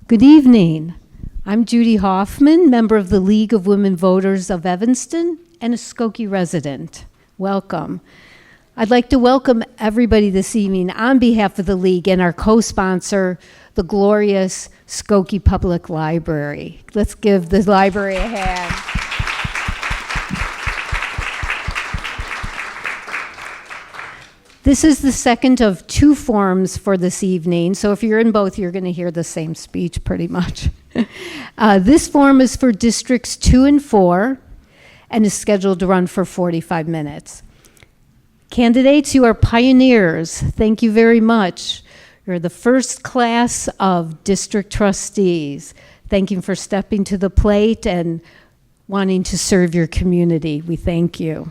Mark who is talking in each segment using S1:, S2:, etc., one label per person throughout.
S1: Good evening. I'm Judy Hoffman, member of the League of Women Voters of Evanston and a Skokie resident. Welcome. I'd like to welcome everybody this evening on behalf of the League and our co-sponsor, the glorious Skokie Public Library. Let's give the library a hand. This is the second of two forums for this evening, so if you're in both, you're going to hear the same speech pretty much. This forum is for Districts 2 and 4 and is scheduled to run for 45 minutes. Candidates, you are pioneers. Thank you very much. You're the first class of district trustees. Thank you for stepping to the plate and wanting to serve your community. We thank you.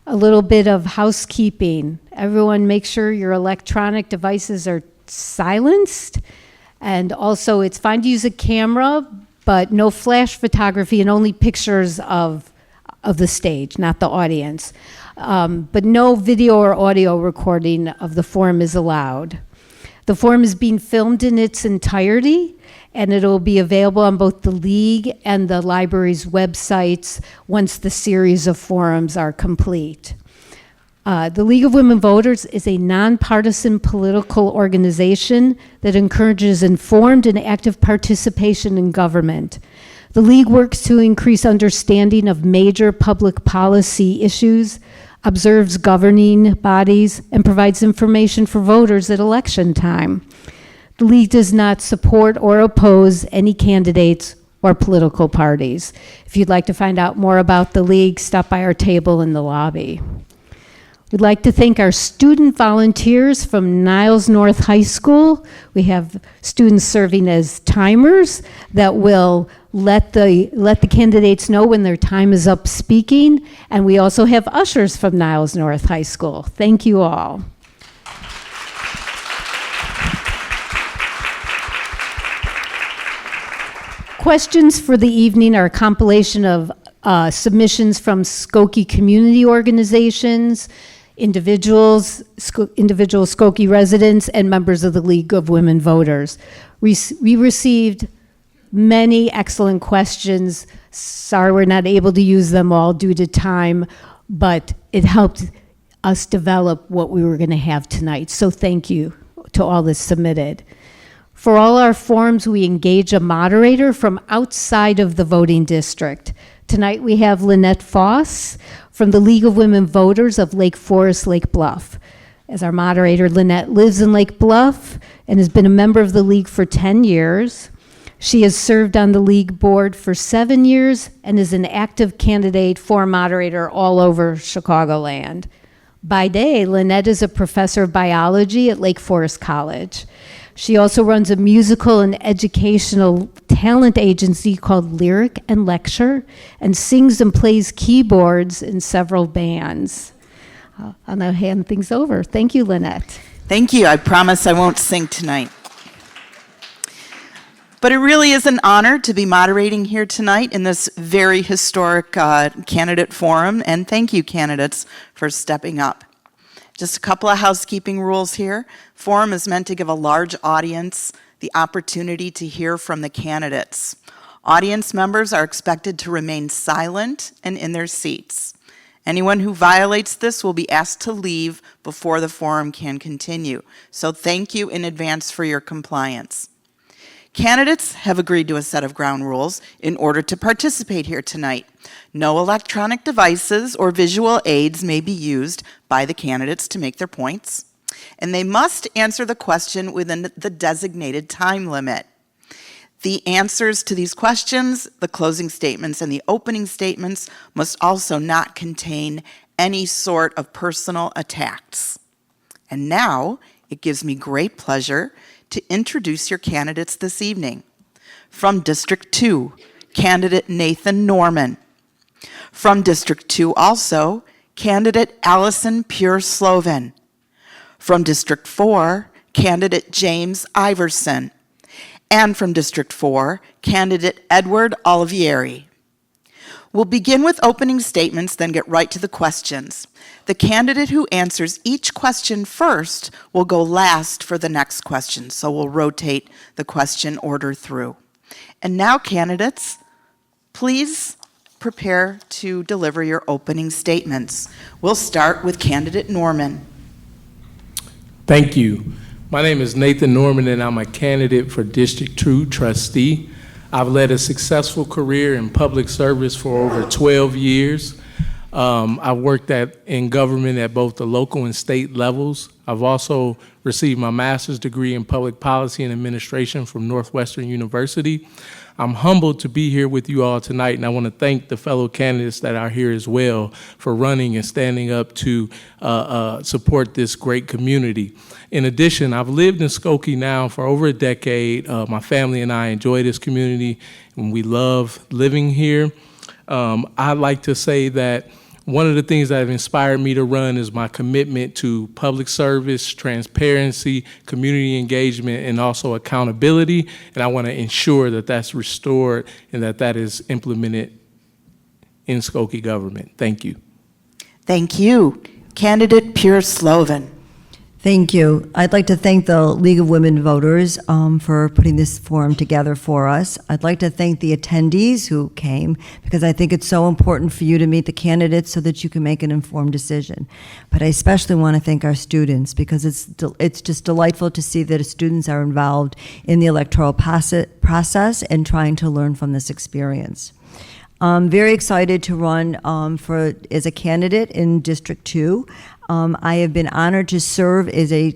S1: A little bit of housekeeping. Everyone make sure your electronic devices are silenced. And also it's fine to use a camera, but no flash photography and only pictures of the stage, not the audience. But no video or audio recording of the forum is allowed. The forum is being filmed in its entirety, and it'll be available on both the League and the library's websites once the series of forums are complete. The League of Women Voters is a nonpartisan political organization that encourages informed and active participation in government. The League works to increase understanding of major public policy issues, observes governing bodies, and provides information for voters at election time. The League does not support or oppose any candidates or political parties. If you'd like to find out more about the League, stop by our table in the lobby. We'd like to thank our student volunteers from Niles North High School. We have students serving as timers that will let the candidates know when their time is up speaking. And we also have ushers from Niles North High School. Thank you all. Questions for the evening are a compilation of submissions from Skokie community organizations, individual Skokie residents, and members of the League of Women Voters. We received many excellent questions. Sorry we're not able to use them all due to time, but it helped us develop what we were going to have tonight. So thank you to all that's submitted. For all our forums, we engage a moderator from outside of the voting district. Tonight we have Lynette Foss from the League of Women Voters of Lake Forest, Lake Bluff. As our moderator, Lynette lives in Lake Bluff and has been a member of the League for 10 years. She has served on the League board for 7 years and is an active candidate for moderator all over Chicagoland. By day, Lynette is a professor of biology at Lake Forest College. She also runs a musical and educational talent agency called Lyric and Lecture and sings and plays keyboards in several bands. I'll now hand things over. Thank you, Lynette.
S2: Thank you. I promise I won't sing tonight. But it really is an honor to be moderating here tonight in this very historic candidate forum, and thank you, candidates, for stepping up. Just a couple of housekeeping rules here. Forum is meant to give a large audience the opportunity to hear from the candidates. Audience members are expected to remain silent and in their seats. Anyone who violates this will be asked to leave before the forum can continue. So thank you in advance for your compliance. Candidates have agreed to a set of ground rules in order to participate here tonight. No electronic devices or visual aids may be used by the candidates to make their points, and they must answer the question within the designated time limit. The answers to these questions, the closing statements, and the opening statements must also not contain any sort of personal attacks. And now, it gives me great pleasure to introduce your candidates this evening. From District 2, candidate Nathan Norman. From District 2 also, candidate Alison Pure-Slovin. From District 4, candidate James Iverson. And from District 4, candidate Edward Olivieri. We'll begin with opening statements, then get right to the questions. The candidate who answers each question first will go last for the next question, so we'll rotate the question order through. And now, candidates, please prepare to deliver your opening statements. We'll start with candidate Norman.
S3: Thank you. My name is Nathan Norman, and I'm a candidate for District 2 Trustee. I've led a successful career in public service for over 12 years. I've worked in government at both the local and state levels. I've also received my master's degree in public policy and administration from Northwestern University. I'm humbled to be here with you all tonight, and I want to thank the fellow candidates that are here as well for running and standing up to support this great community. In addition, I've lived in Skokie now for over a decade. My family and I enjoy this community, and we love living here. I'd like to say that one of the things that have inspired me to run is my commitment to public service, transparency, community engagement, and also accountability. And I want to ensure that that's restored and that is implemented in Skokie government. Thank you.
S2: Thank you. Candidate Pure-Slovin.
S4: Thank you. I'd like to thank the League of Women Voters for putting this forum together for us. I'd like to thank the attendees who came, because I think it's so important for you to meet the candidates so that you can make an informed decision. But I especially want to thank our students, because it's just delightful to see that students are involved in the electoral process and trying to learn from this experience. I'm very excited to run as a candidate in District 2. I have been honored to serve as a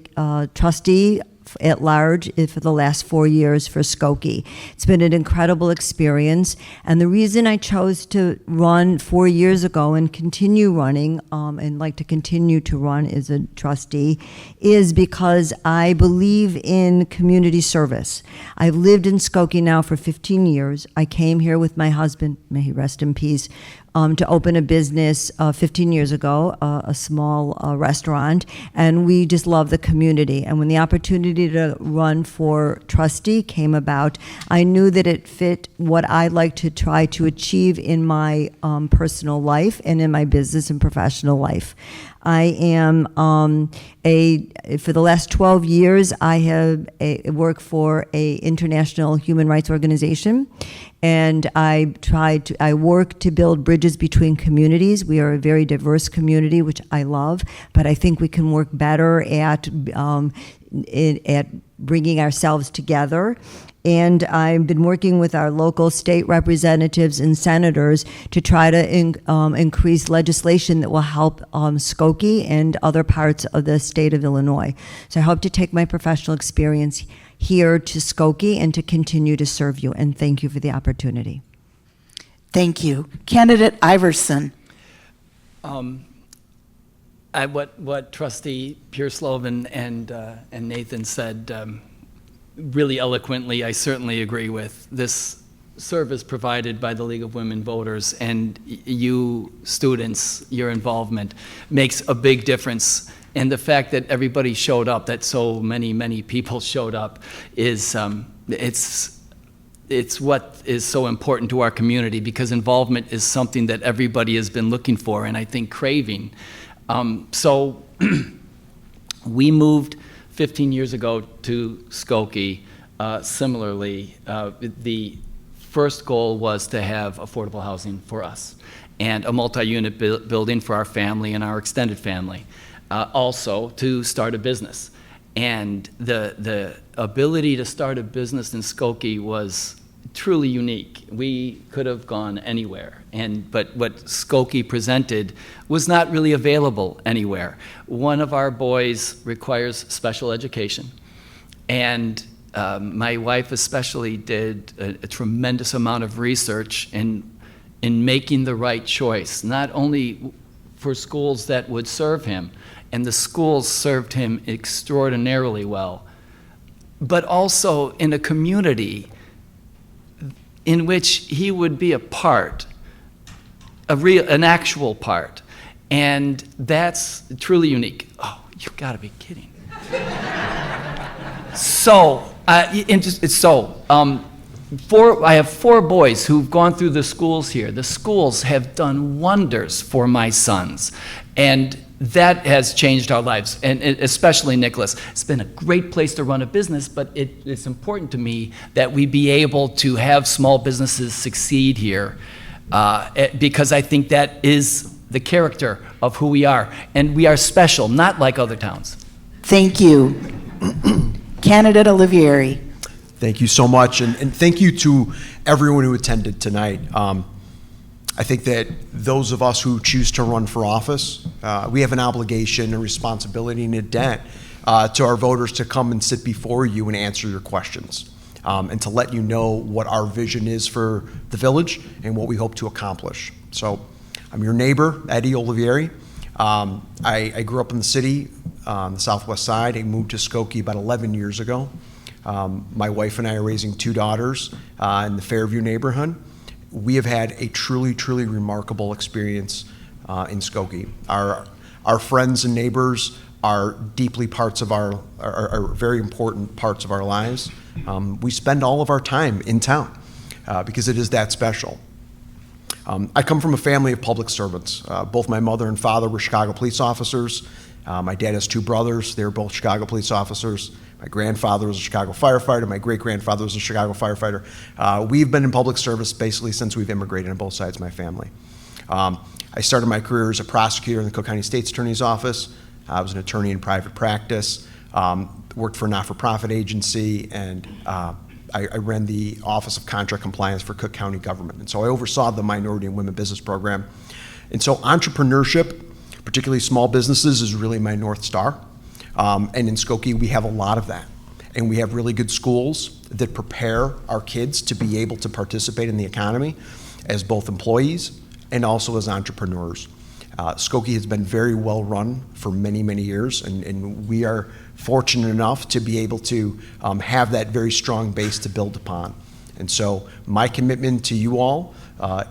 S4: trustee at large for the last 4 years for Skokie. It's been an incredible experience, and the reason I chose to run 4 years ago and continue running and like to continue to run as a trustee is because I believe in community service. I've lived in Skokie now for 15 years. I came here with my husband, may he rest in peace, to open a business 15 years ago, a small restaurant, and we just love the community. And when the opportunity to run for trustee came about, I knew that it fit what I like to try to achieve in my personal life and in my business and professional life. I am for the last 12 years, I have worked for a international human rights organization, and I work to build bridges between communities. We are a very diverse community, which I love, but I think we can work better at bringing ourselves together. And I've been working with our local state representatives and senators to try to increase legislation that will help Skokie and other parts of the state of Illinois. So I hope to take my professional experience here to Skokie and to continue to serve you. And thank you for the opportunity.
S2: Thank you. Candidate Iverson.
S5: What Trustee Pure-Slovin and Nathan said really eloquently, I certainly agree with. This service provided by the League of Women Voters and you students, your involvement makes a big difference. And the fact that everybody showed up, that so many people showed up, is it's what is so important to our community, because involvement is something that everybody has been looking for and I think craving. So we moved 15 years ago to Skokie. Similarly, the first goal was to have affordable housing for us and a multi-unit building for our family and our extended family. Also to start a business. And the ability to start a business in Skokie was truly unique. We could have gone anywhere, but what Skokie presented was not really available anywhere. One of our boys requires special education, and my wife especially did a tremendous amount of research in making the right choice, not only for schools that would serve him, and the schools served him extraordinarily well, but also in a community in which he would be a part, an actual part. And that's truly unique. Oh, you gotta be kidding. I have 4 boys who've gone through the schools here. The schools have done wonders for my sons, and that has changed our lives, and especially Nicholas. It's been a great place to run a business, but it's important to me that we be able to have small businesses succeed here, because I think that is the character of who we are, and we are special, not like other towns.
S2: Thank you. Candidate Olivieri.
S6: Thank you so much, and thank you to everyone who attended tonight. I think that those of us who choose to run for office, we have an obligation, a responsibility, and a debt to our voters to come and sit before you and answer your questions, and to let you know what our vision is for the village and what we hope to accomplish. So I'm your neighbor, Eddie Olivieri. I grew up in the city, on the southwest side. I moved to Skokie about 11 years ago. My wife and I are raising 2 daughters in the Fairview neighborhood. We have had a truly, truly remarkable experience in Skokie. Our friends and neighbors are deeply parts of are very important parts of our lives. We spend all of our time in town because it is that special. I come from a family of public servants. Both my mother and father were Chicago police officers. My dad has 2 brothers. They were both Chicago police officers. My grandfather was a Chicago firefighter. My great-grandfather was a Chicago firefighter. We've been in public service basically since we've immigrated on both sides of my family. I started my career as a prosecutor in the Cook County State's Attorney's Office. I was an attorney in private practice, worked for a not-for-profit agency, and I ran the Office of Contract Compliance for Cook County government. And so I oversaw the Minority and Women Business Program. And so entrepreneurship, particularly small businesses, is really my North Star. And in Skokie, we have a lot of that. And we have really good schools that prepare our kids to be able to participate in the economy as both employees and also as entrepreneurs. Skokie has been very well run for many, many years, and we are fortunate enough to be able to have that very strong base to build upon. And so my commitment to you all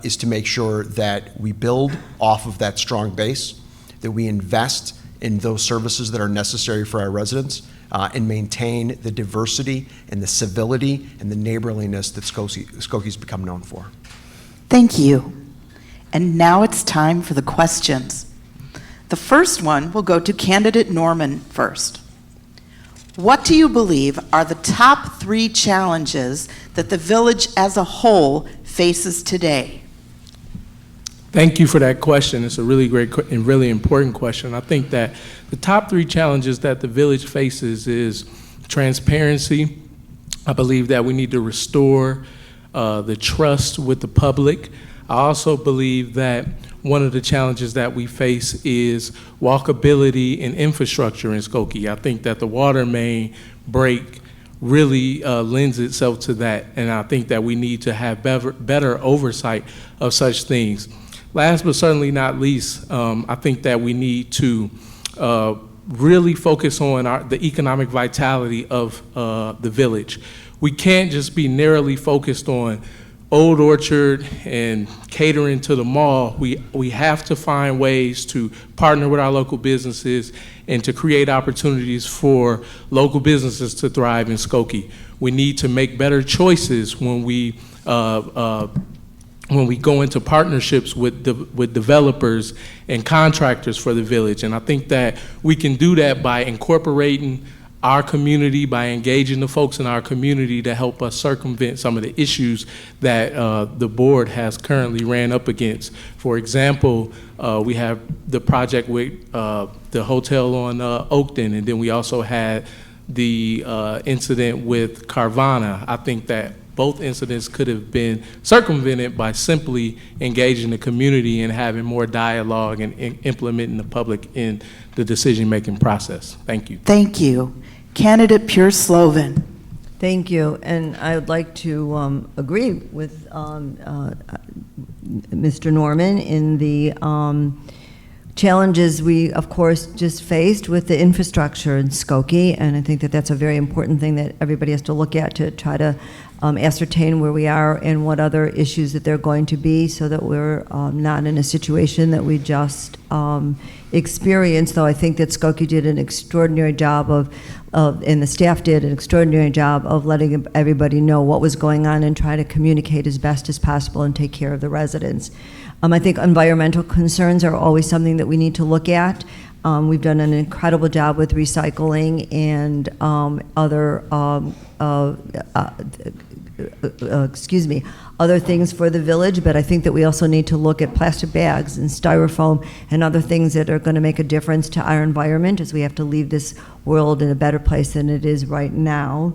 S6: is to make sure that we build off of that strong base, that we invest in those services that are necessary for our residents, and maintain the diversity and the civility and the neighborliness that Skokie's become known for.
S2: Thank you. And now it's time for the questions. The first one will go to candidate Norman first. What do you believe are the top 3 challenges that the village as a whole faces today?
S3: Thank you for that question. It's a really great and really important question. I think that the top 3 challenges that the village faces is transparency. I believe that we need to restore the trust with the public. I also believe that one of the challenges that we face is walkability and infrastructure in Skokie. I think that the water main break really lends itself to that, and I think that we need to have better oversight of such things. Last but certainly not least, I think that we need to really focus on the economic vitality of the village. We can't just be narrowly focused on Old Orchard and catering to the mall. We have to find ways to partner with our local businesses and to create opportunities for local businesses to thrive in Skokie. We need to make better choices when we go into partnerships with developers and contractors for the village. And I think that we can do that by incorporating our community, by engaging the folks in our community to help us circumvent some of the issues that the board has currently ran up against. For example, we have the project with the hotel on Oakton, and then we also had the incident with Carvana. I think that both incidents could have been circumvented by simply engaging the community and having more dialogue and implementing the public in the decision-making process. Thank you.
S2: Thank you. Candidate Pure-Slovin.
S4: Thank you, and I would like to agree with Mr. Norman in the challenges we, of course, just faced with the infrastructure in Skokie, and I think that that's a very important thing that everybody has to look at to try to ascertain where we are and what other issues that there are going to be, so that we're not in a situation that we just experienced. Though I think that Skokie did an extraordinary job and the staff did an extraordinary job of letting everybody know what was going on and try to communicate as best as possible and take care of the residents. I think environmental concerns are always something that we need to look at. We've done an incredible job with recycling and other things for the village, but I think that we also need to look at plastic bags and styrofoam and other things that are going to make a difference to our environment, as we have to leave this world in a better place than it is right now.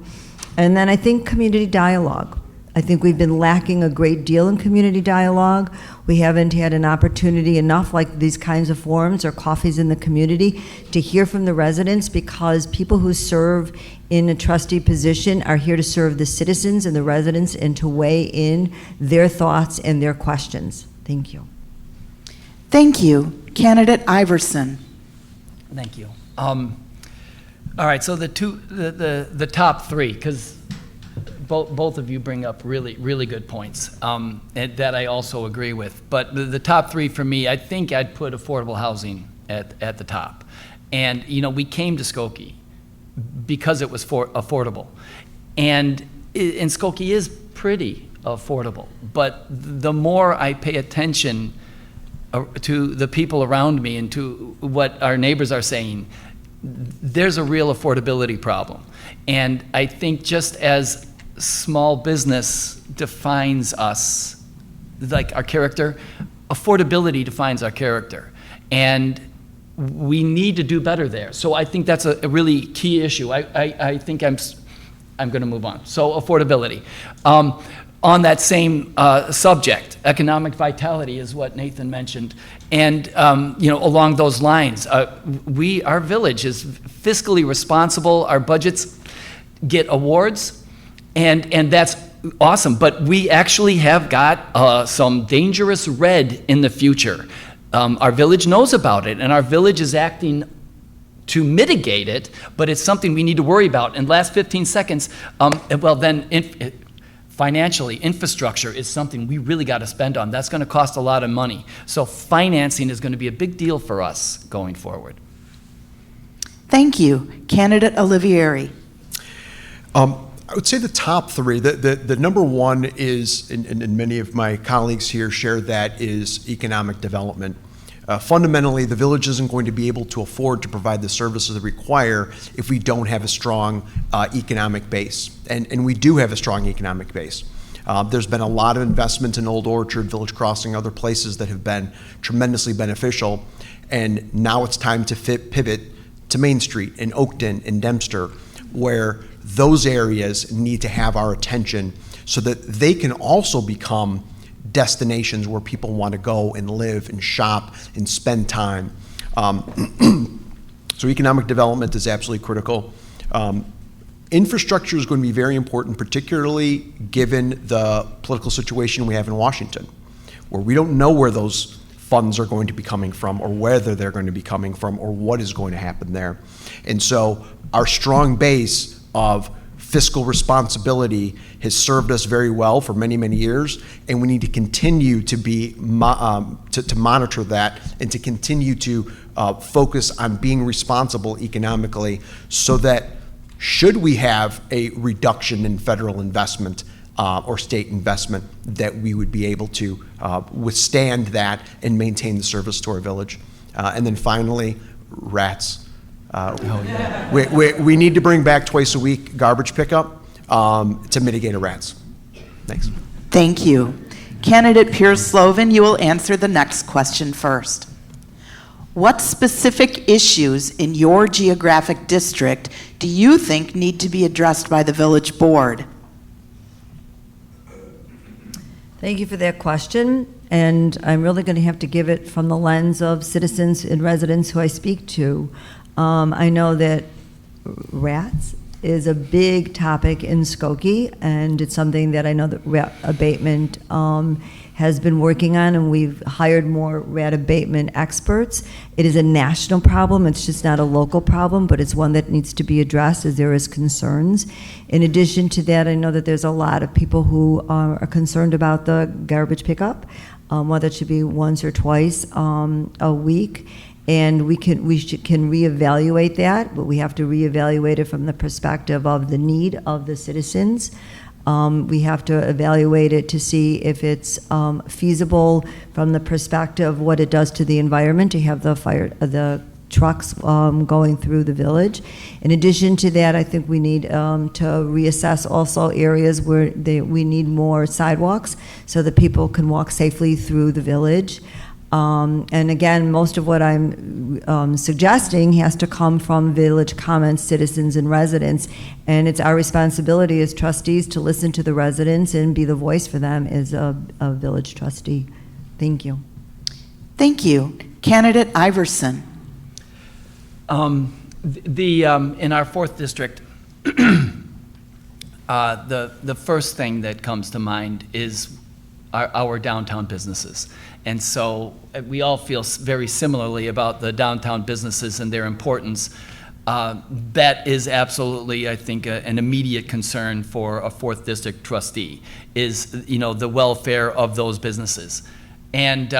S4: And then I think community dialogue. I think we've been lacking a great deal in community dialogue. We haven't had an opportunity enough, like these kinds of forums or coffees in the community, to hear from the residents, because people who serve in a trustee position are here to serve the citizens and the residents and to weigh in their thoughts and their questions. Thank you.
S2: Thank you. Candidate Iverson.
S5: Thank you. All right, so the top three, because both of you bring up really good points and that I also agree with. But the top three for me, I think I'd put affordable housing at the top. And we came to Skokie because it was affordable, and Skokie is pretty affordable. But the more I pay attention to the people around me and to what our neighbors are saying, there's a real affordability problem. And I think just as small business defines us, like our character, affordability defines our character. And we need to do better there. So I think that's a really key issue. I think I'm going to move on. So affordability. On that same subject, economic vitality is what Nathan mentioned. And along those lines, our village is fiscally responsible. Our budgets get awards, and that's awesome. But we actually have got some dangerous red in the future. Our village knows about it, and our village is acting to mitigate it, but it's something we need to worry about. In the last 15 seconds, financially, infrastructure is something we really got to spend on. That's going to cost a lot of money. So financing is going to be a big deal for us going forward.
S2: Thank you. Candidate Olivieri.
S6: I would say the top three, the number one is, and many of my colleagues here share that, is economic development. Fundamentally, the village isn't going to be able to afford to provide the services that require if we don't have a strong economic base. And we do have a strong economic base. There's been a lot of investment in Old Orchard, Village Crossing, other places that have been tremendously beneficial. And now it's time to pivot to Main Street and Oakton and Dempster, where those areas need to have our attention so that they can also become destinations where people want to go and live and shop and spend time. So economic development is absolutely critical. Infrastructure is going to be very important, particularly given the political situation we have in Washington, where we don't know where those funds are going to be coming from, or whether they're going to be coming from, or what is going to happen there. And so our strong base of fiscal responsibility has served us very well for many, many years, and we need to continue to be to monitor that and to continue to focus on being responsible economically, so that should we have a reduction in federal investment or state investment, that we would be able to withstand that and maintain the service to our village. And then finally, rats. We need to bring back twice a week garbage pickup to mitigate our rats. Thanks.
S2: Thank you. Candidate Pure-Slovin, you will answer the next question first. What specific issues in your geographic district do you think need to be addressed by the village board?
S4: Thank you for that question, and I'm really going to have to give it from the lens of citizens and residents who I speak to. I know that rats is a big topic in Skokie, and it's something that I know that rat abatement has been working on, and we've hired more rat abatement experts. It is a national problem. It's just not a local problem, but it's one that needs to be addressed as there is concerns. In addition to that, I know that there's a lot of people who are concerned about the garbage pickup, whether it should be once or twice a week. And we can reevaluate that, but we have to reevaluate it from the perspective of the need of the citizens. We have to evaluate it to see if it's feasible from the perspective of what it does to the environment to have the trucks going through the village. In addition to that, I think we need to reassess also areas where we need more sidewalks so that people can walk safely through the village. And again, most of what I'm suggesting has to come from village comments, citizens, and residents. And it's our responsibility as trustees to listen to the residents and be the voice for them as a village trustee. Thank you.
S2: Thank you. Candidate Iverson.
S5: In our 4th district, the first thing that comes to mind is our downtown businesses. And so we all feel very similarly about the downtown businesses and their importance. That is absolutely, I think, an immediate concern for a 4th district trustee is, the welfare of those businesses. And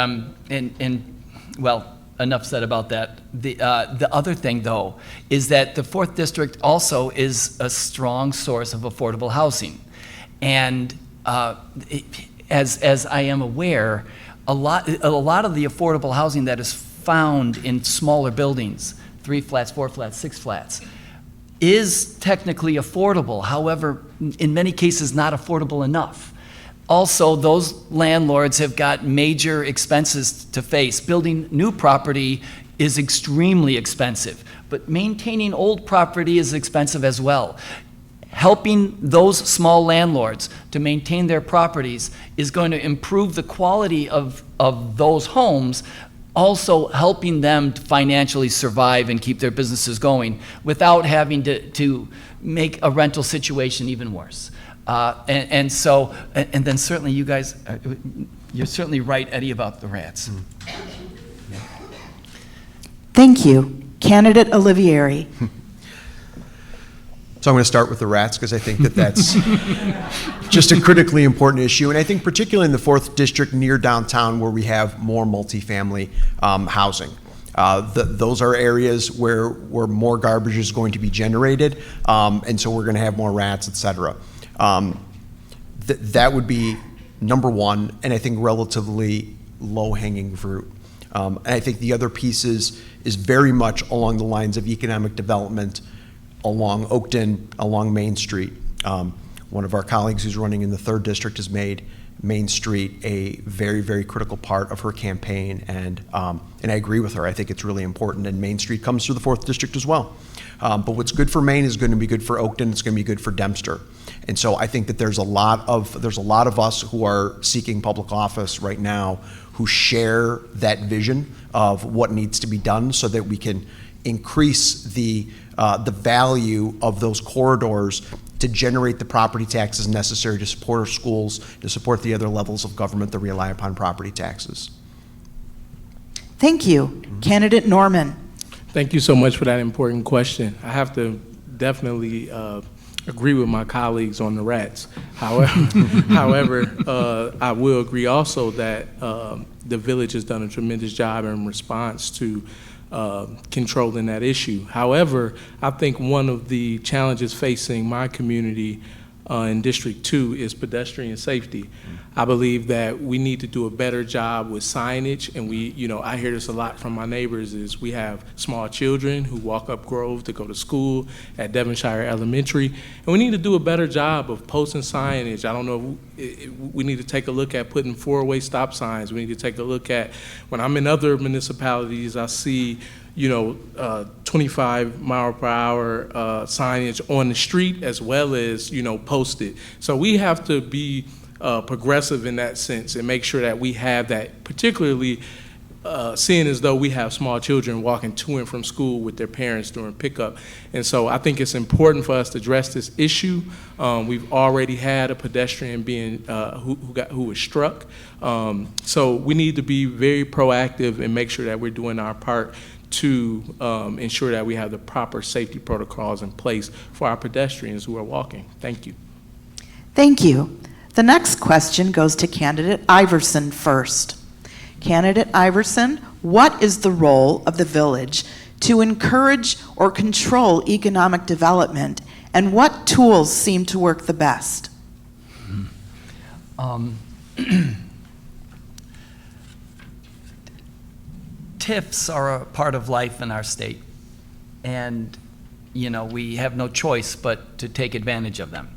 S5: well, enough said about that. The other thing, though, is that the 4th district also is a strong source of affordable housing. And as I am aware, a lot of the affordable housing that is found in smaller buildings, 3 flats, 4 flats, 6 flats, is technically affordable. However, in many cases, not affordable enough. Also, those landlords have got major expenses to face. Building new property is extremely expensive, but maintaining old property is expensive as well. Helping those small landlords to maintain their properties is going to improve the quality of those homes, also helping them to financially survive and keep their businesses going without having to make a rental situation even worse. And then certainly you guys, you're certainly right, Eddie, about the rats.
S2: Thank you. Candidate Olivieri.
S6: So I'm going to start with the rats because I think that that's just a critically important issue. And I think particularly in the 4th district near downtown where we have more multifamily housing. Those are areas where more garbage is going to be generated. And so we're going to have more rats, et cetera. That would be number one, and I think relatively low-hanging fruit. And I think the other piece is very much along the lines of economic development along Oakton, along Main Street. One of our colleagues who's running in the 3rd district has made Main Street a very, very critical part of her campaign, and I agree with her. I think it's really important, and Main Street comes through the 4th district as well. But what's good for Maine is going to be good for Oakton. It's going to be good for Dempster. And so I think that there's a lot of us who are seeking public office right now who share that vision of what needs to be done so that we can increase the value of those corridors to generate the property taxes necessary to support our schools, to support the other levels of government that rely upon property taxes.
S2: Thank you. Candidate Norman.
S3: Thank you so much for that important question. I have to definitely agree with my colleagues on the rats. However, I will agree also that the village has done a tremendous job in response to controlling that issue. However, I think one of the challenges facing my community in District 2 is pedestrian safety. I believe that we need to do a better job with signage, and I hear this a lot from my neighbors, is we have small children who walk up Grove to go to school at Devonshire Elementary, and we need to do a better job of posting signage. I don't know, we need to take a look at putting 4-way stop signs. We need to take a look at, when I'm in other municipalities, I see 25 mile per hour signage on the street as well as, posted. So we have to be progressive in that sense and make sure that we have that, particularly seeing as though we have small children walking to and from school with their parents during pickup. And so I think it's important for us to address this issue. We've already had a pedestrian being who was struck. So we need to be very proactive and make sure that we're doing our part to ensure that we have the proper safety protocols in place for our pedestrians who are walking. Thank you.
S2: Thank you. The next question goes to candidate Iverson first. Candidate Iverson, what is the role of the village to encourage or control economic development, and what tools seem to work the best?
S5: TIFs are a part of life in our state, and we have no choice but to take advantage of them.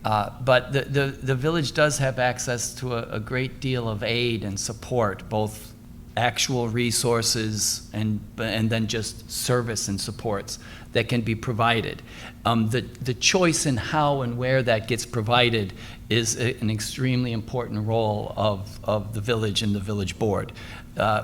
S5: But the village does have access to a great deal of aid and support, both actual resources and then just service and supports that can be provided. The choice in how and where that gets provided is an extremely important role of the village and the village board.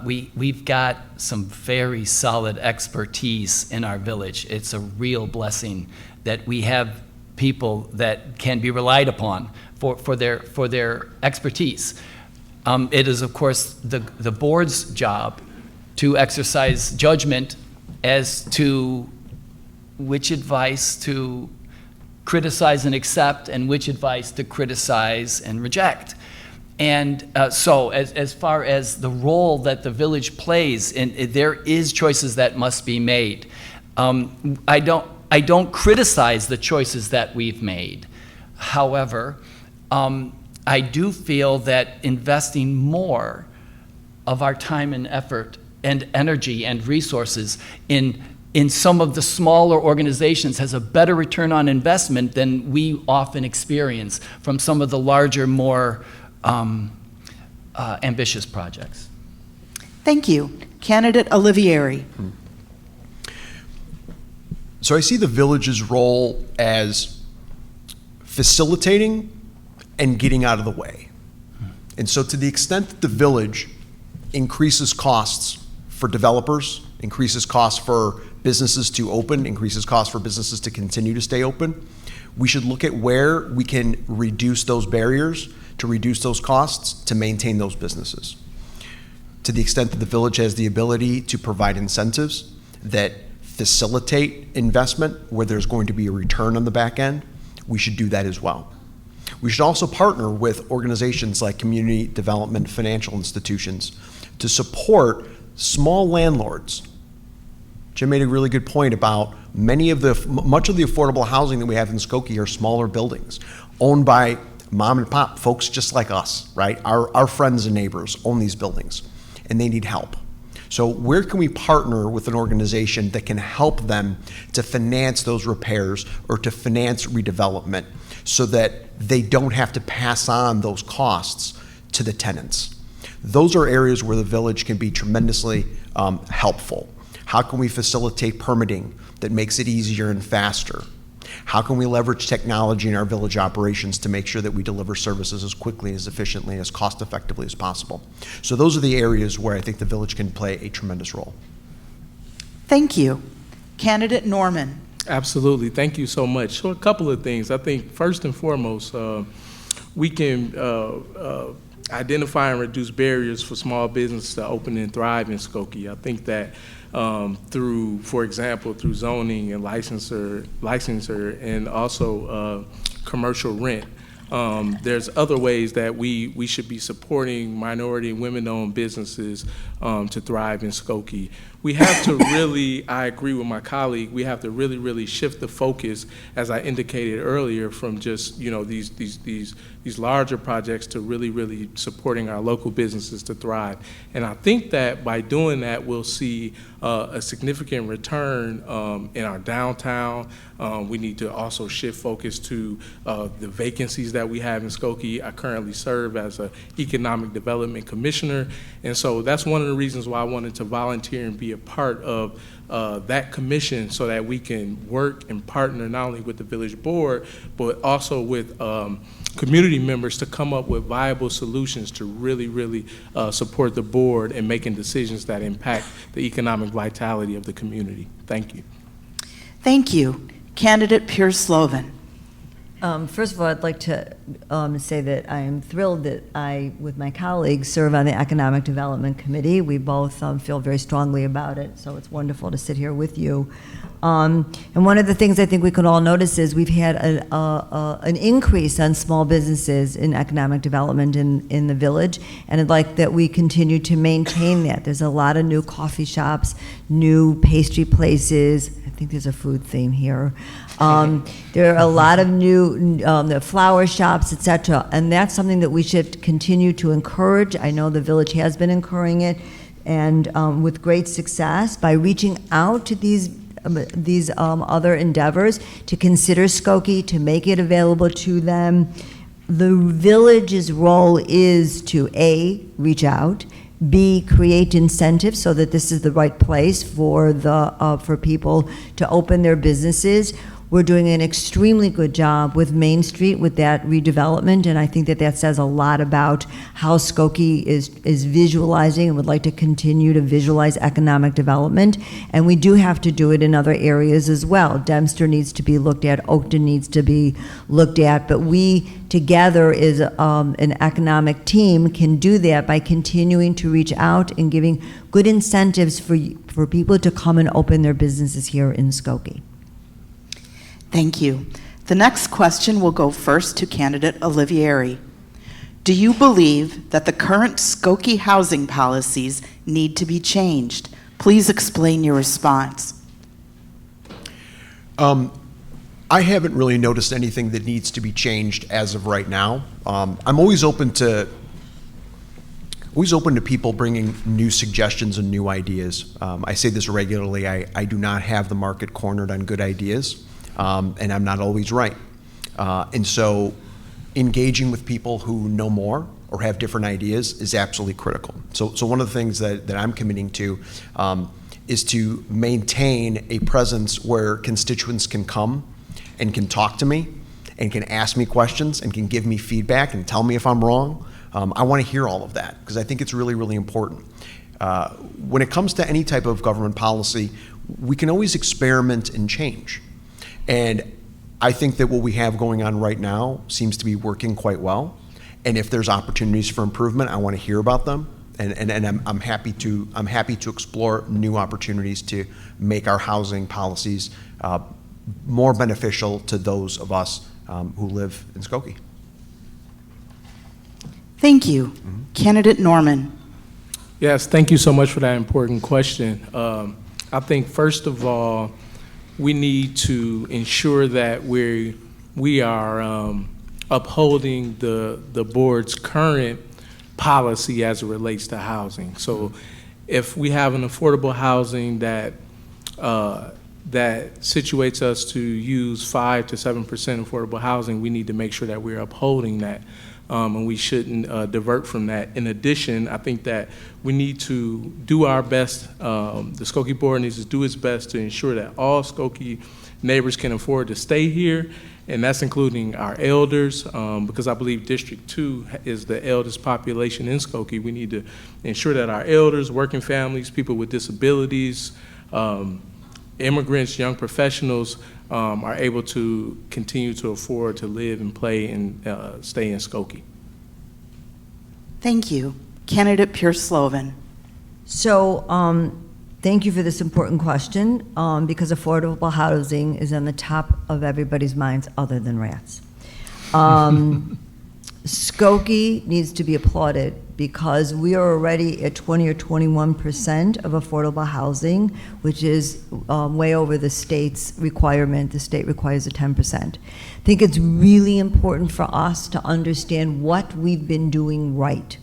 S5: We've got some very solid expertise in our village. It's a real blessing that we have people that can be relied upon for their expertise. It is, of course, the board's job to exercise judgment as to which advice to criticize and accept and which advice to criticize and reject. And so as far as the role that the village plays, there is choices that must be made. I don't criticize the choices that we've made. However, I do feel that investing more of our time and effort and energy and resources in some of the smaller organizations has a better return on investment than we often experience from some of the larger, more ambitious projects.
S2: Thank you. Candidate Olivieri.
S6: So I see the village's role as facilitating and getting out of the way. And so to the extent that the village increases costs for developers, increases costs for businesses to open, increases costs for businesses to continue to stay open, we should look at where we can reduce those barriers, to reduce those costs, to maintain those businesses. To the extent that the village has the ability to provide incentives that facilitate investment where there's going to be a return on the back end, we should do that as well. We should also partner with organizations like community development financial institutions to support small landlords. Jim made a really good point about much of the affordable housing that we have in Skokie are smaller buildings owned by mom and pop folks just like us, right? Our friends and neighbors own these buildings and they need help. So where can we partner with an organization that can help them to finance those repairs or to finance redevelopment so that they don't have to pass on those costs to the tenants? Those are areas where the village can be tremendously helpful. How can we facilitate permitting that makes it easier and faster? How can we leverage technology in our village operations to make sure that we deliver services as quickly, as efficiently, as cost effectively as possible? So those are the areas where I think the village can play a tremendous role.
S2: Thank you. Candidate Norman.
S3: Absolutely. Thank you so much. So a couple of things. I think first and foremost, we can identify and reduce barriers for small businesses to open and thrive in Skokie. I think that through, for example, through zoning and licensor and also commercial rent. There's other ways that we should be supporting minority and women-owned businesses to thrive in Skokie. We have to really, I agree with my colleague, we have to really, really shift the focus, as I indicated earlier, from just these larger projects to really, really supporting our local businesses to thrive. And I think that by doing that, we'll see a significant return in our downtown. We need to also shift focus to the vacancies that we have in Skokie. I currently serve as an economic development commissioner, and so that's one of the reasons why I wanted to volunteer and be a part of that commission so that we can work and partner not only with the village board, but also with community members to come up with viable solutions to really support the board in making decisions that impact the economic vitality of the community. Thank you.
S2: Thank you. Candidate Pure-Slovin.
S4: First of all, I'd like to say that I am thrilled that I, with my colleagues, serve on the Economic Development Committee. We both feel very strongly about it, so it's wonderful to sit here with you. And one of the things I think we can all notice is we've had an increase on small businesses in economic development in the village, and I'd like that we continue to maintain that. There's a lot of new coffee shops, new pastry places. I think there's a food theme here. There are a lot of new the flower shops, etc., and that's something that we should continue to encourage. I know the village has been encouraging it, and with great success by reaching out to these other endeavors to consider Skokie, to make it available to them. The village's role is to A, reach out, B, create incentives so that this is the right place for for people to open their businesses. We're doing an extremely good job with Main Street with that redevelopment, and I think that that says a lot about how Skokie is visualizing and would like to continue to visualize economic development. And we do have to do it in other areas as well. Dempster needs to be looked at, Oakton needs to be looked at, but we together as an economic team can do that by continuing to reach out and giving good incentives for people to come and open their businesses here in Skokie.
S2: Thank you. The next question will go first to candidate Olivieri. Do you believe that the current Skokie housing policies need to be changed? Please explain your response.
S6: I haven't really noticed anything that needs to be changed as of right now. I'm always open to people bringing new suggestions and new ideas. I say this regularly. I do not have the market cornered on good ideas. And I'm not always right. And so engaging with people who know more or have different ideas is absolutely critical. So one of the things that I'm committing to is to maintain a presence where constituents can come and can talk to me and can ask me questions and can give me feedback and tell me if I'm wrong. I want to hear all of that because I think it's really important. When it comes to any type of government policy, we can always experiment and change. And I think that what we have going on right now seems to be working quite well. And if there's opportunities for improvement, I want to hear about them. And I'm happy to explore new opportunities to make our housing policies more beneficial to those of us who live in Skokie.
S2: Thank you. Candidate Norman.
S3: Yes, thank you so much for that important question. I think first of all, we need to ensure that we are upholding the board's current policy as it relates to housing. So if we have an affordable housing that situates us to use 5 to 7% affordable housing, we need to make sure that we're upholding that. And we shouldn't divert from that. In addition, I think that we need to do our best, the Skokie board needs to do its best to ensure that all Skokie neighbors can afford to stay here, and that's including our elders, because I believe District 2 is the eldest population in Skokie. We need to ensure that our elders, working families, people with disabilities, immigrants, young professionals, are able to continue to afford to live and play and stay in Skokie.
S2: Thank you. Candidate Pure-Slovin.
S4: So thank you for this important question because affordable housing is on the top of everybody's minds other than rats. Skokie needs to be applauded because we are already at 20 or 21% of affordable housing, which is way over the state's requirement. The state requires a 10%. I think it's really important for us to understand what we've been doing right.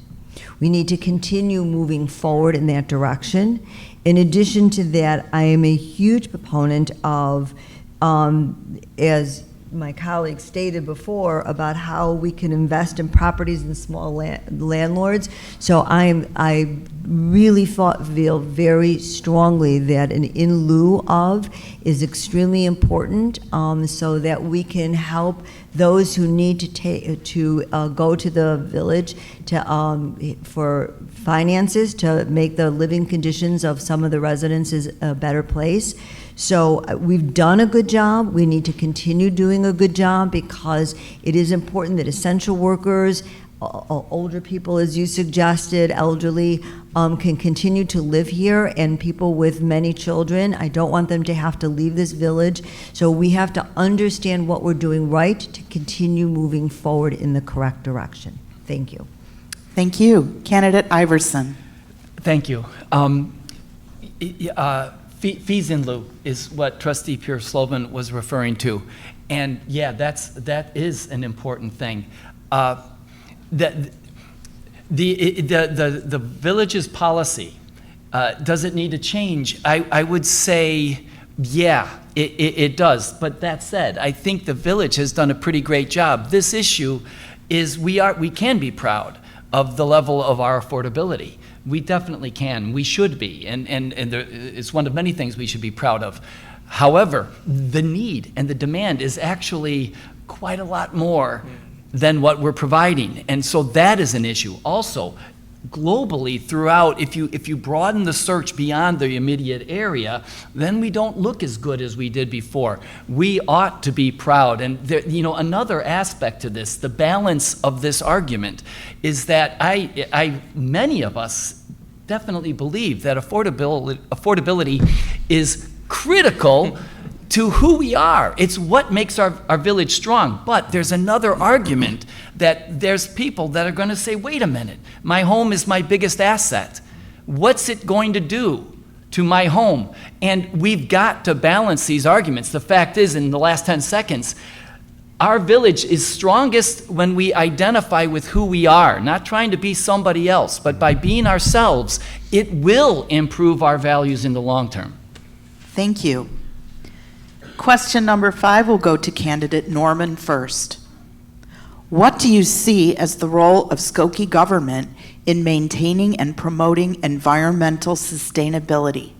S4: We need to continue moving forward in that direction. In addition to that, I am a huge proponent of, as my colleague stated before about how we can invest in properties and small landlords. So I really feel very strongly that an in lieu of is extremely important, so that we can help those who need to go to the village for finances to make the living conditions of some of the residences a better place. So we've done a good job. We need to continue doing a good job because it is important that essential workers, older people, as you suggested, elderly, can continue to live here, and people with many children. I don't want them to have to leave this village. So we have to understand what we're doing right to continue moving forward in the correct direction. Thank you.
S2: Thank you. Candidate Iverson.
S5: Thank you. Fees in lieu is what Trustee Pure-Slovin was referring to. And yeah, that is an important thing. The village's policy, does it need to change? I would say, yeah, it does. But that said, I think the village has done a pretty great job. This issue is we can be proud of the level of our affordability. We definitely can. We should be. And it's one of many things we should be proud of. However, the need and the demand is actually quite a lot more than what we're providing. And so that is an issue. Also, globally throughout, if you broaden the search beyond the immediate area, then we don't look as good as we did before. We ought to be proud. And there, another aspect to this, the balance of this argument, is that many of us definitely believe that affordability is critical to who we are. It's what makes our village strong. But there's another argument that there's people that are going to say, wait a minute, my home is my biggest asset. What's it going to do to my home? And we've got to balance these arguments. The fact is, in the last 10 seconds, our village is strongest when we identify with who we are, not trying to be somebody else, but by being ourselves, it will improve our values in the long term.
S2: Thank you. Question number 5 will go to candidate Norman first. What do you see as the role of Skokie government in maintaining and promoting environmental sustainability?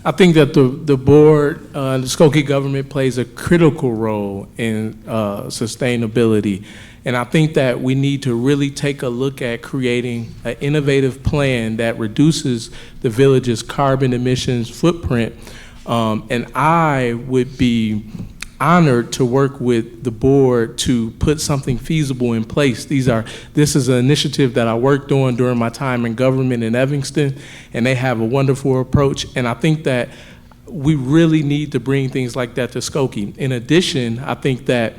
S3: I think that the board, the Skokie government plays a critical role in sustainability. And I think that we need to really take a look at creating an innovative plan that reduces the village's carbon emissions footprint. And I would be honored to work with the board to put something feasible in place. This is an initiative that I worked on during my time in government in Evanston, and they have a wonderful approach. And I think that we really need to bring things like that to Skokie. In addition, I think that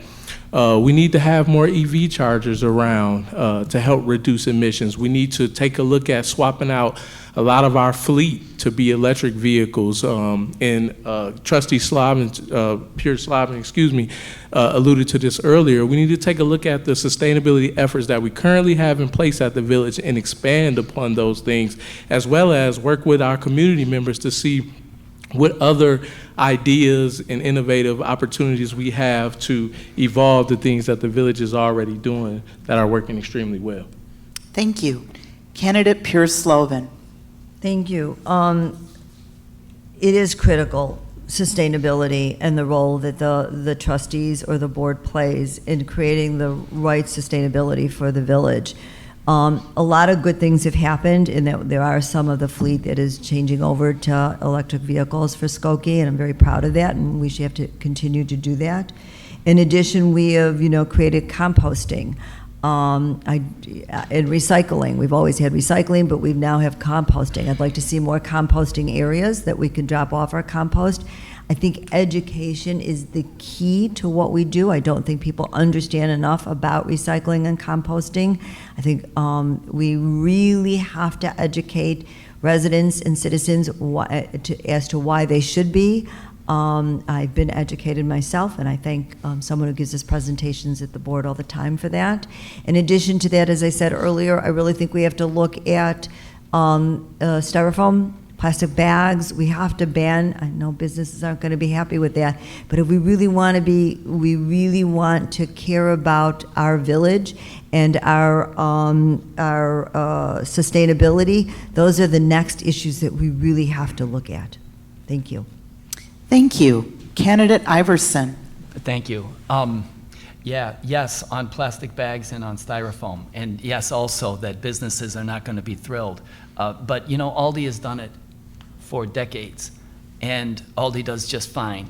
S3: we need to have more EV chargers around to help reduce emissions. We need to take a look at swapping out a lot of our fleet to be electric vehicles. And Trustee Pure-Slovin, alluded to this earlier. We need to take a look at the sustainability efforts that we currently have in place at the village and expand upon those things, as well as work with our community members to see what other ideas and innovative opportunities we have to evolve the things that the village is already doing that are working extremely well.
S2: Thank you. Candidate Pure-Slovin.
S4: Thank you. It is critical, sustainability and the role that the trustees or the board plays in creating the right sustainability for the village. A lot of good things have happened in that there are some of the fleet that is changing over to electric vehicles for Skokie, and I'm very proud of that, and we should have to continue to do that. In addition, we have, created composting. And recycling. We've always had recycling, but we now have composting. I'd like to see more composting areas that we can drop off our compost. I think education is the key to what we do. I don't think people understand enough about recycling and composting. I think we really have to educate residents and citizens as to why they should be. I've been educated myself, and I thank someone who gives us presentations at the board all the time for that. In addition to that, as I said earlier, I really think we have to look at styrofoam Plastic bags, we have to ban. I know businesses aren't going to be happy with that, but if we really want to care about our village and our sustainability, those are the next issues that we really have to look at. Thank you.
S2: Thank you. Candidate Iverson.
S5: Thank you. Yes, on plastic bags and on styrofoam. And yes, also that businesses are not going to be thrilled. But, you know, Aldi has done it for decades, and Aldi does just fine.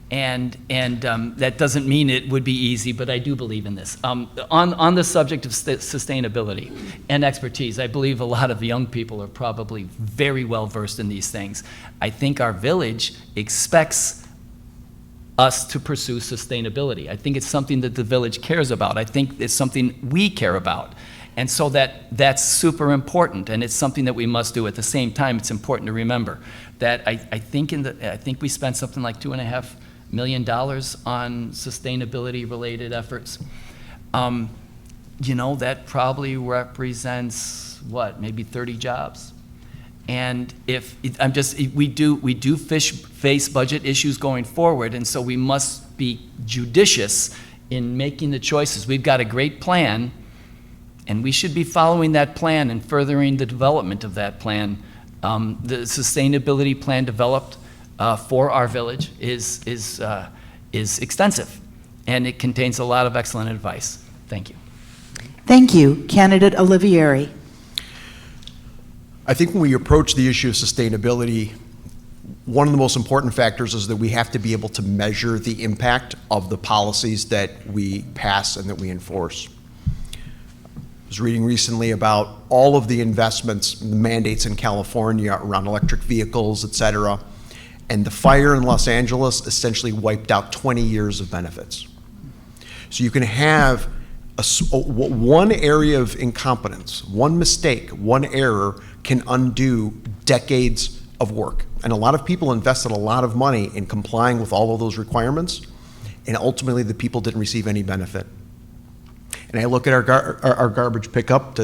S5: And that doesn't mean it would be easy, but I do believe in this. On the subject of sustainability and expertise, I believe a lot of young people are probably very well versed in these things. I think our village expects us to pursue sustainability. I think it's something that the village cares about. I think it's something we care about. And so that's super important, and it's something that we must do. At the same time, it's important to remember that I think we spent something like $2.5 million on sustainability-related efforts. You know, that probably represents what, maybe 30 jobs. And we do face budget issues going forward, and so we must be judicious in making the choices. We've got a great plan, and we should be following that plan and furthering the development of that plan. The sustainability plan developed for our village is extensive, and it contains a lot of excellent advice. Thank you.
S2: Thank you. Candidate Olivieri.
S6: I think when we approach the issue of sustainability, one of the most important factors is that we have to be able to measure the impact of the policies that we pass and that we enforce. I was reading recently about all of the investments, the mandates in California around electric vehicles, et cetera, and the fire in Los Angeles essentially wiped out 20 years of benefits. So you can have one area of incompetence, one mistake, one error can undo decades of work. And a lot of people invested a lot of money in complying with all of those requirements, and ultimately the people didn't receive any benefit. And I look at our garbage pickup,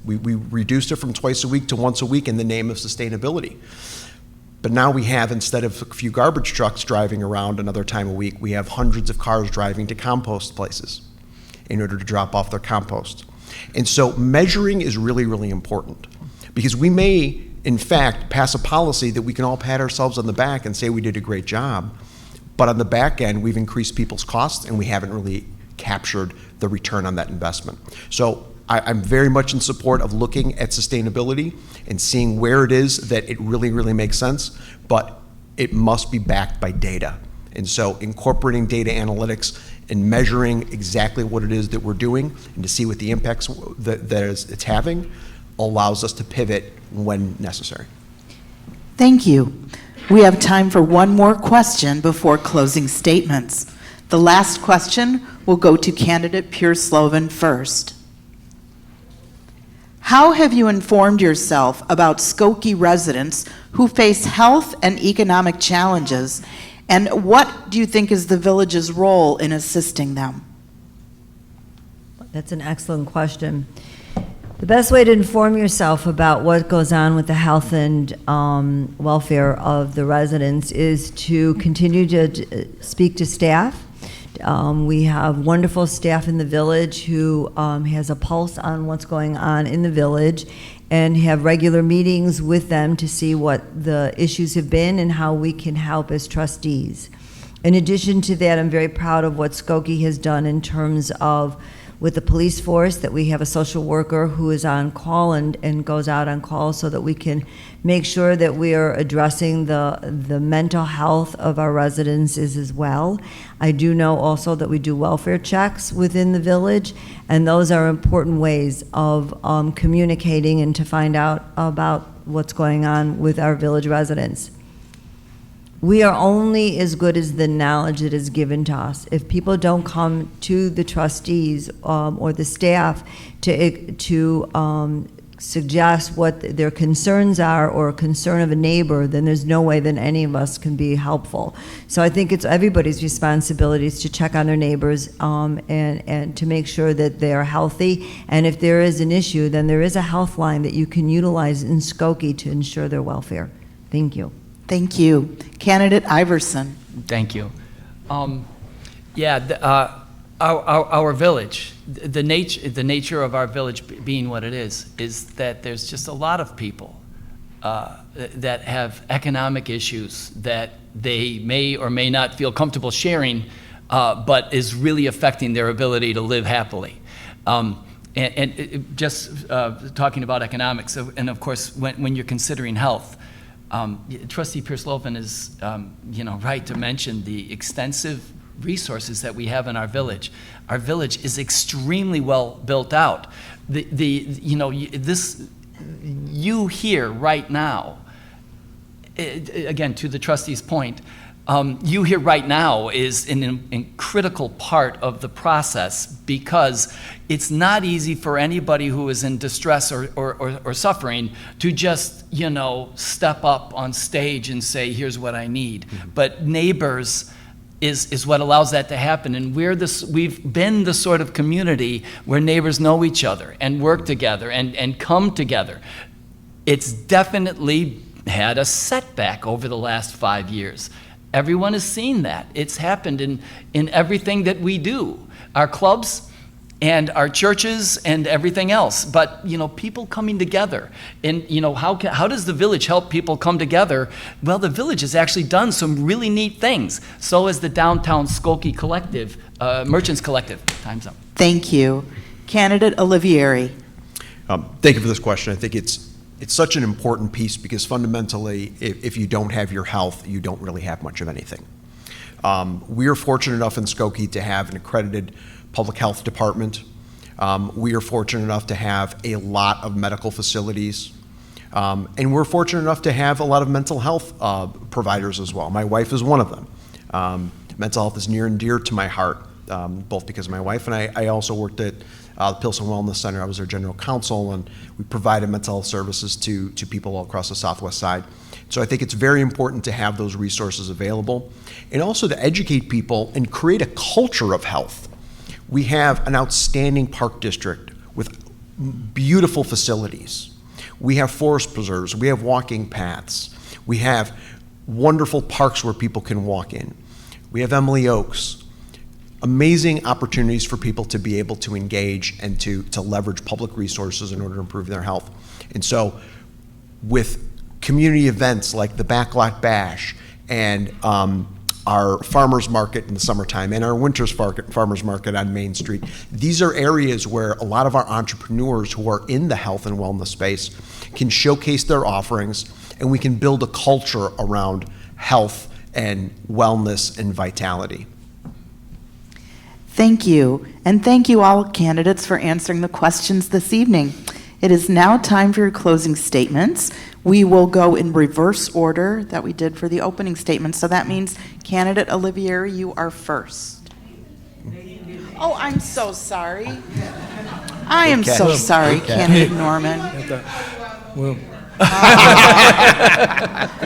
S6: we reduced it from twice a week to once a week in the name of sustainability. But now we have, instead of a few garbage trucks driving around another time a week, we have hundreds of cars driving to compost places in order to drop off their compost. And so measuring is really, really important, because we may, in fact, pass a policy that we can all pat ourselves on the back and say we did a great job, but on the back end, we've increased people's costs and we haven't really captured the return on that investment. So I'm very much in support of looking at sustainability and seeing where it is that it really, really makes sense, but it must be backed by data. And so incorporating data analytics and measuring exactly what it is that we're doing and to see what the impacts that it's having allows us to pivot when necessary.
S2: Thank you. We have time for one more question before closing statements. The last question will go to candidate Pure-Slovin first. How have you informed yourself about Skokie residents who face health and economic challenges, and what do you think is the village's role in assisting them?
S4: That's an excellent question. The best way to inform yourself about what goes on with the health and welfare of the residents is to continue to speak to staff. We have wonderful staff in the village who has a pulse on what's going on in the village, and have regular meetings with them to see what the issues have been and how we can help as trustees. In addition to that, I'm very proud of what Skokie has done in terms of with the police force, that we have a social worker who is on call and goes out on call so that we can make sure that we are addressing the mental health of our residents as well. I do know also that we do welfare checks within the village, and those are important ways of communicating and to find out about what's going on with our village residents. We are only as good as the knowledge that is given to us. If people don't come to the trustees or the staff to suggest what their concerns are or a concern of a neighbor, then there's no way that any of us can be helpful. So I think it's everybody's responsibilities to check on their neighbors and to make sure that they are healthy. And if there is an issue, then there is a health line that you can utilize in Skokie to ensure their welfare. Thank you.
S2: Thank you. Candidate Iverson.
S5: Thank you. Our village, the nature of our village being what it is that there's just a lot of people that have economic issues that they may or may not feel comfortable sharing, but is really affecting their ability to live happily. Just talking about economics, and of course, when you're considering health, Trustee Pure-Slovin is, right to mention the extensive resources that we have in our village. Our village is extremely well built out. You here right now, again, to the trustee's point, you here right now is a critical part of the process, because it's not easy for anybody who is in distress or suffering to just, step up on stage and say, here's what I need. Mm-hmm. But neighbors is what allows that to happen. And we've been the sort of community where neighbors know each other and work together and come together. It's definitely had a setback over the last 5 years. Everyone has seen that. It's happened in everything that we do, our clubs and our churches and everything else. But, people coming together. And, how does the village help people come together? Well, the village has actually done some really neat things. So has the Downtown Skokie Collective, Merchants Collective. Time's up.
S2: Thank you. Candidate Olivieri.
S6: Thank you for this question. I think it's such an important piece, because fundamentally, if you don't have your health, you don't really have much of anything. We are fortunate enough in Skokie to have an accredited public health department. We are fortunate enough to have a lot of medical facilities. And we're fortunate enough to have a lot of mental health providers as well. My wife is one of them. Mental health is near and dear to my heart, both because of my wife, and I also worked at the Pilsen Wellness Center. I was their general counsel, and we provided mental health services to people all across the Southwest side. So I think it's very important to have those resources available, and also to educate people and create a culture of health. We have an outstanding park district with beautiful facilities. We have forest preserves. We have walking paths. We have wonderful parks where people can walk in. We have Emily Oaks. Amazing opportunities for people to be able to engage and to leverage public resources in order to improve their health. And so with community events like the Backlot Bash and our farmers market in the summertime and our winter's farmers market on Main Street, these are areas where a lot of our entrepreneurs who are in the health and wellness space can showcase their offerings, and we can build a culture around health and wellness and vitality.
S2: Thank you. And thank you all candidates for answering the questions this evening. It is now time for your closing statements. We will go in reverse order that we did for the opening statement. So that means candidate Olivieri, you are first. Oh, I'm so sorry. I am so sorry, candidate Norman.
S3: Well,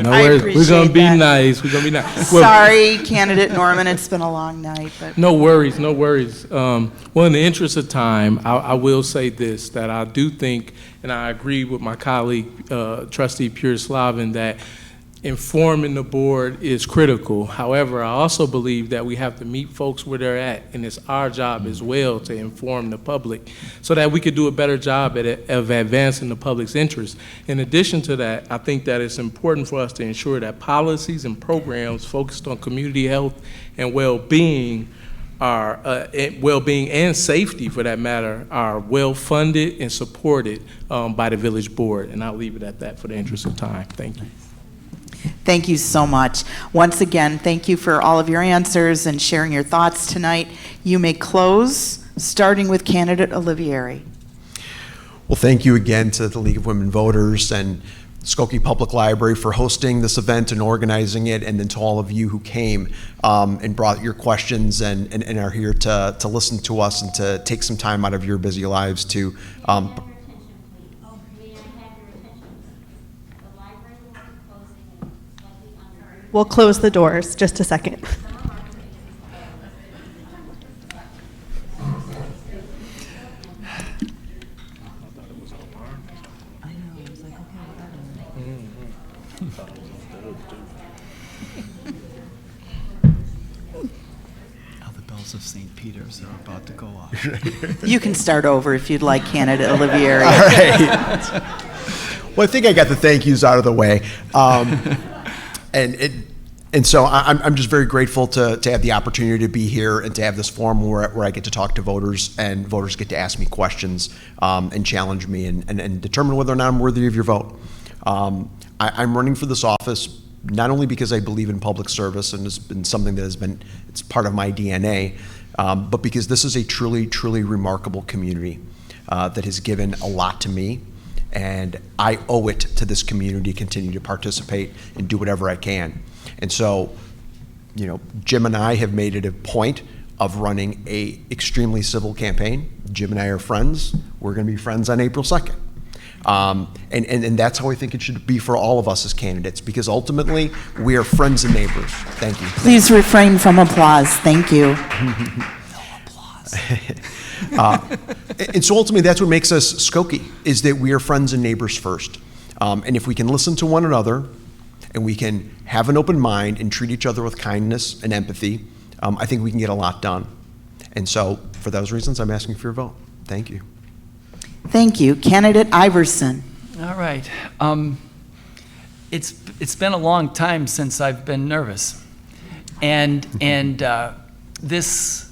S3: no worries. We're gonna be nice. We're gonna be nice. Well,
S2: sorry, candidate Norman. It's been a long night, but
S3: no worries. No worries. Well, in the interest of time, I will say this: that I do think, and I agree with my colleague, Trustee Pure-Slovin, that informing the board is critical. However, I also believe that we have to meet folks where they're at, and it's our job as well to inform the public so that we could do a better job of advancing the public's interest. In addition to that, I think that it's important for us to ensure that policies and programs focused on community health and well-being well-being and safety, for that matter, are well-funded and supported by the village board. And I'll leave it at that for the interest of time. Thank you.
S2: thank you so much. Once again, thank you for all of your answers and sharing your thoughts tonight. You may close, starting with candidate Olivieri.
S6: Well, thank you again to the League of Women Voters and Skokie Public Library for hosting this event and organizing it, and then to all of you who came and brought your questions and are here to listen to us and to take some time out of your busy lives to
S7: We'll close the doors, just a second.
S5: Now the bells of St. Peter's are about to go off.
S2: You can start over if you'd like, candidate Olivieri.
S6: All right. Well, I think I got the thank yous out of the way. And so I'm just very grateful to have the opportunity to be here and to have this forum where I get to talk to voters and voters get to ask me questions and challenge me and determine whether or not I'm worthy of your vote. I'm running for this office not only because I believe in public service and it's been something that it's part of my DNA, but because this is a truly, truly remarkable community that has given a lot to me. And I owe it to this community to continue to participate and do whatever I can. And so, Jim and I have made it a point of running a extremely civil campaign. Jim and I are friends. We're going to be friends on April 2nd. And that's how I think it should be for all of us as candidates, because ultimately we are friends and neighbors. Thank you.
S2: Please refrain from applause. Thank you.
S6: And so ultimately that's what makes us Skokie, is that we are friends and neighbors first. And if we can listen to one another and we can have an open mind and treat each other with kindness and empathy, I think we can get a lot done. And so for those reasons, I'm asking for your vote. Thank you.
S2: Thank you. Candidate Iverson.
S5: All right. It's been a long time since I've been nervous, and this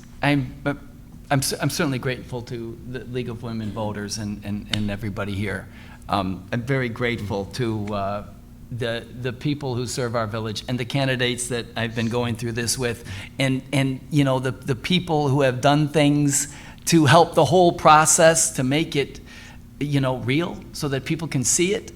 S5: I'm certainly grateful to the League of Women Voters and everybody here. I'm very grateful to the people who serve our village and the candidates that I've been going through this with, and the people who have done things to help the whole process to make it real so that people can see it.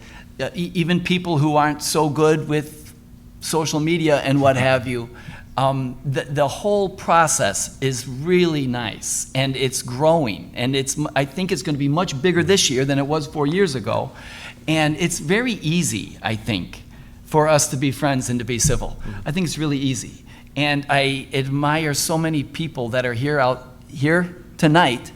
S5: Even people who aren't so good with social media and what have you. The whole process is really nice, and it's growing, and I think it's going to be much bigger this year than it was 4 years ago, and it's very easy, I think, for us to be friends and to be civil. I think it's really easy, and I admire so many people that are here tonight,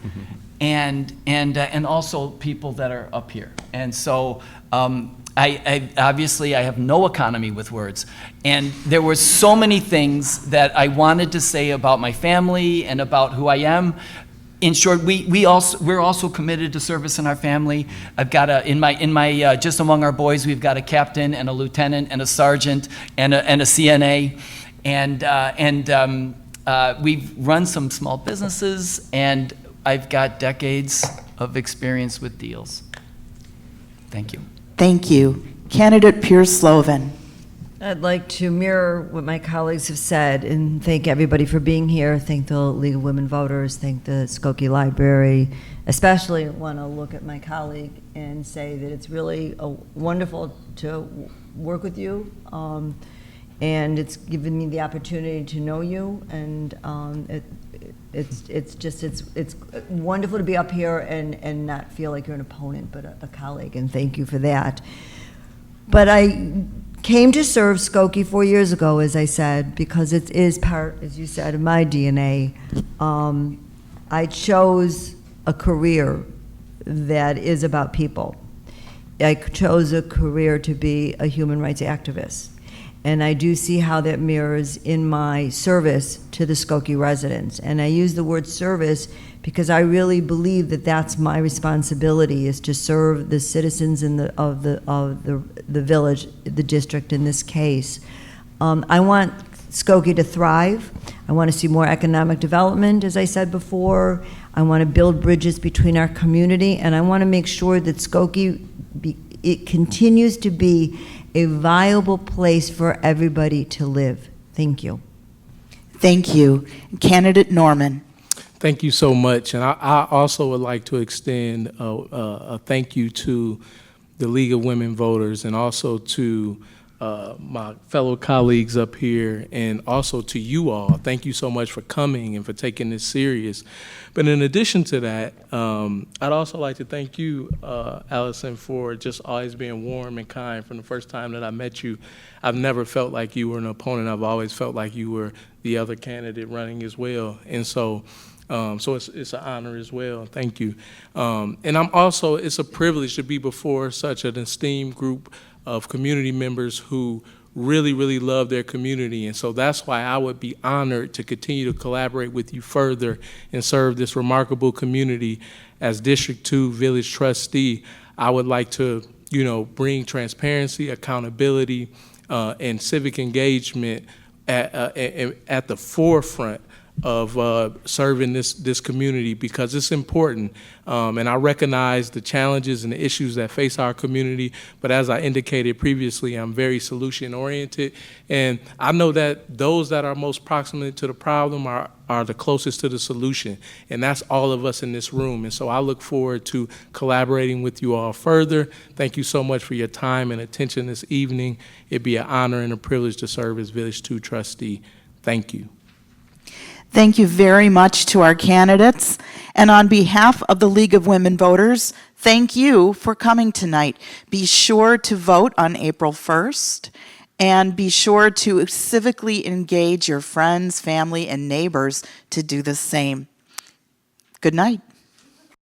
S5: and also people that are up here, and so I obviously have no economy with words, and there were so many things that I wanted to say about my family and about who I am. In short, we're also committed to service in our family. I've got just among our boys, we've got a captain and a lieutenant and a sergeant and a CNA, and we've run some small businesses, and I've got decades of experience with deals. Thank you.
S2: Thank you. Candidate Pure-Slovin.
S4: I'd like to mirror what my colleagues have said and thank everybody for being here. Thank the League of Women Voters, thank the Skokie Library. Especially want to look at my colleague and say that it's really wonderful to work with you, and it's given me the opportunity to know you, and it's wonderful to be up here and not feel like you're an opponent, but a colleague, and thank you for that. But I came to serve Skokie 4 years ago, as I said, because it is part, as you said, of my DNA. I chose a career that is about people. I chose a career to be a human rights activist. And I do see how that mirrors in my service to the Skokie residents. And I use the word service because I really believe that that's my responsibility, is to serve the citizens of the village, the district in this case. I want Skokie to thrive. I want to see more economic development, as I said before. I want to build bridges between our community, and I want to make sure that Skokie it continues to be a viable place for everybody to live. Thank you.
S2: Thank you. Candidate Norman.
S3: Thank you so much. And I also would like to extend a thank you to the League of Women Voters, and also to my fellow colleagues up here, and also to you all. Thank you so much for coming and for taking this serious. But in addition to that, I'd also like to thank you, Alison, for just always being warm and kind. From the first time that I met you, I've never felt like you were an opponent. I've always felt like you were the other candidate running as well. And so it's an honor as well. Thank you. And it's a privilege to be before such an esteemed group of community members who really, really love their community. And so that's why I would be honored to continue to collaborate with you further and serve this remarkable community. As District 2 Village Trustee, I would like to, bring transparency, accountability, and civic engagement at the forefront of serving this community, because it's important. And I recognize the challenges and the issues that face our community, but as I indicated previously, I'm very solution-oriented. And I know that those that are most proximate to the problem are the closest to the solution, and that's all of us in this room. And so I look forward to collaborating with you all further. Thank you so much for your time and attention this evening. It'd be an honor and a privilege to serve as Village 2 trustee. Thank you.
S2: Thank you very much to our candidates. And on behalf of the League of Women Voters, thank you for coming tonight. Be sure to vote on April 1st, and be sure to civically engage your friends, family, and neighbors to do the same. Good night.